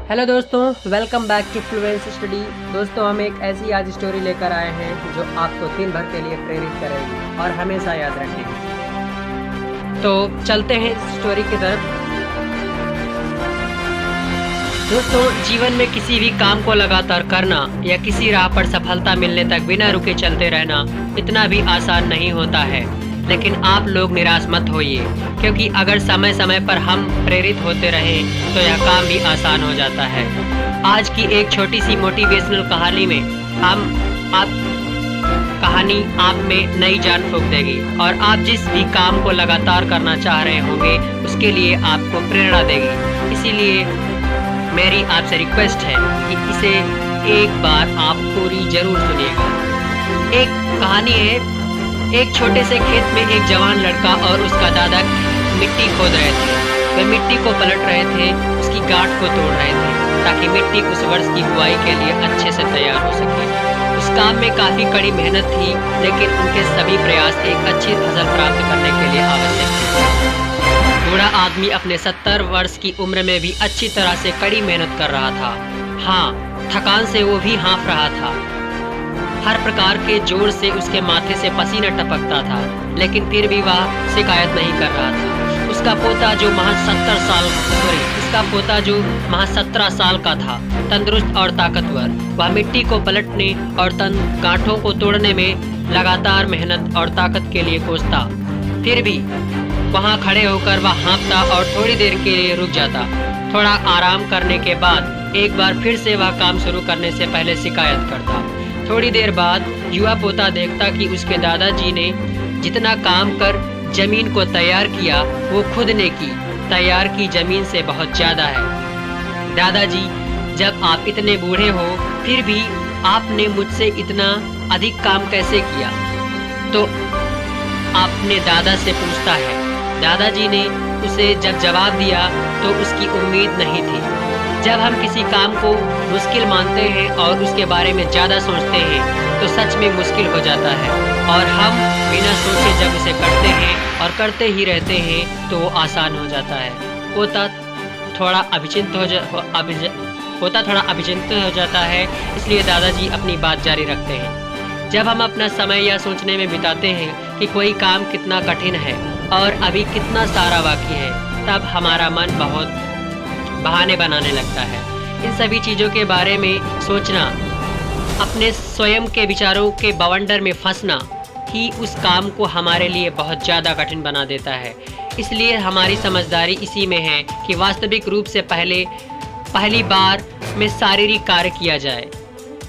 Hello दोस्तों, welcome back to Fluence Study. दोस्तों, हम एक ऐसी आज स्टोरी लेकर आए हैं जो आपको दिन भर के लिए प्रेरित करेगी और हमेशा याद रखेगी। तो चलते हैं इस स्टोरी की तरफ। दोस्तों, जीवन में किसी भी काम को लगातार करना या किसी राह पर सफलता मिलने तक बिना रुके चलते रहना इतना भी आसान नहीं होता है। लेकिन आप लोग निराश मत होइए, क्योंकि अगर समय समय पर हम प्रेरित होते रहें तो यह काम भी आसान हो जाता है। आज की एक छोटी सी मोटिवेशनल कहानी में कहानी आप में नई जान फूंक देगी और आप जिस भी काम को लगातार करना चाह रहे होंगे उसके लिए आपको प्रेरणा देगी। इसीलिए मेरी आपसे रिक्वेस्ट है कि इसे एक बार आप पूरी जरूर सुनिएगा। एक कहानी है। एक छोटे से खेत में एक जवान लड़का और उसका दादा मिट्टी खोद रहे थे। वे मिट्टी को पलट रहे थे, उसकी गांठ को तोड़ रहे थे ताकि मिट्टी उस वर्ष की बुआई के लिए अच्छे से तैयार हो सके। उस काम में काफ़ी कड़ी मेहनत थी, लेकिन उनके सभी प्रयास एक अच्छी फसल प्राप्त करने के लिए आवश्यक थे। बूढ़ा आदमी अपने 70 वर्ष की उम्र में भी अच्छी तरह से कड़ी मेहनत कर रहा था। हाँ, थकान से वो भी हाँफ रहा था। हर प्रकार के जोर से उसके माथे से पसीना टपकता था, लेकिन फिर भी वह शिकायत नहीं कर रहा था। उसका पोता जो महज 17 साल का था, तंदुरुस्त और ताकतवर, वह मिट्टी को पलटने और गांठों को तोड़ने में लगातार मेहनत और ताकत के लिए कोसता। फिर भी वहां खड़े होकर वह हाँफता और थोड़ी देर के लिए रुक जाता। थोड़ा आराम करने के बाद एक बार फिर से वह काम शुरू करने से पहले शिकायत करता। थोड़ी देर बाद युवा पोता देखता कि उसके दादाजी ने जितना काम कर जमीन को तैयार किया वो खुद ने की तैयार की जमीन से बहुत ज़्यादा है। दादाजी, जब आप इतने बूढ़े हो फिर भी आपने मुझसे इतना अधिक काम कैसे किया? तो आपने दादा से पूछता है। दादाजी ने उसे जब जवाब दिया तो उसकी उम्मीद नहीं थी। जब हम किसी काम को मुश्किल मानते हैं और उसके बारे में ज़्यादा सोचते हैं तो सच में मुश्किल हो जाता है, और हम बिना सोचे जब उसे करते हैं और करते ही रहते हैं तो वो आसान हो जाता है। पोता थोड़ा अभिचिंत हो जाता है, इसलिए दादाजी अपनी बात जारी रखते हैं। जब हम अपना समय यह सोचने में बिताते हैं कि कोई काम कितना कठिन है और अभी कितना सारा बाकी है, तब हमारा मन बहुत बहाने बनाने लगता है। इन सभी चीज़ों के बारे में सोचना, अपने स्वयं के विचारों के बवंडर में फंसना ही उस काम को हमारे लिए बहुत ज़्यादा कठिन बना देता है। इसलिए हमारी समझदारी इसी में है कि वास्तविक रूप से पहली बार में शारीरिक कार्य किया जाए।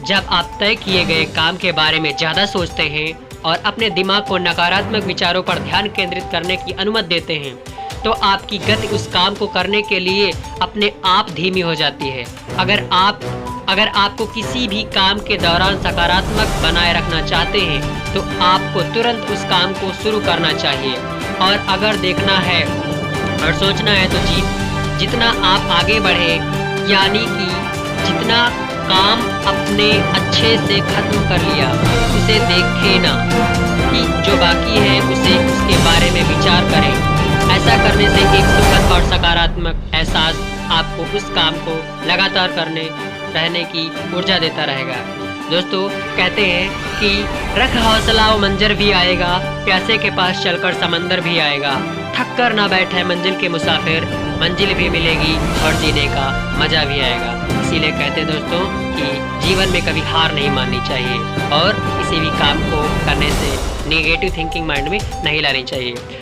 जब आप तय किए गए काम के बारे में ज़्यादा सोचते हैं और अपने दिमाग को नकारात्मक विचारों पर ध्यान केंद्रित करने की अनुमति देते हैं तो आपकी गति उस काम को करने के लिए अपने आप धीमी हो जाती है। अगर आपको किसी भी काम के दौरान सकारात्मक बनाए रखना चाहते हैं तो आपको तुरंत उस काम को शुरू करना चाहिए। और अगर देखना है और सोचना है तो जितना आप आगे बढ़े, यानी कि जितना काम अपने अच्छे से खत्म कर लिया, उसे देखें ना कि जो बाकी है उसके बारे में विचार करें। ऐसा करने से एक सुखद और सकारात्मक एहसास आपको उस काम को लगातार रहने की ऊर्जा देता रहेगा। दोस्तों, कहते हैं कि रख हौसला वो मंजर भी आएगा, प्यासे के पास चलकर समंदर भी आएगा। थक कर ना बैठे मंजिल के मुसाफिर, मंजिल भी मिलेगी और जीने का मजा भी आएगा। इसीलिए कहते हैं दोस्तों कि जीवन में कभी हार नहीं माननी चाहिए और किसी भी काम को करने से नेगेटिव थिंकिंग माइंड में नहीं लानी चाहिए।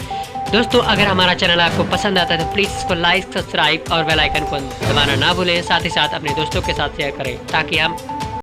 दोस्तों, अगर हमारा चैनल आपको पसंद आता है तो प्लीज़ इसको लाइक, सब्सक्राइब और बेल आइकन को दबाना ना भूलें। साथ ही साथ अपने दोस्तों के साथ शेयर करें ताकि हम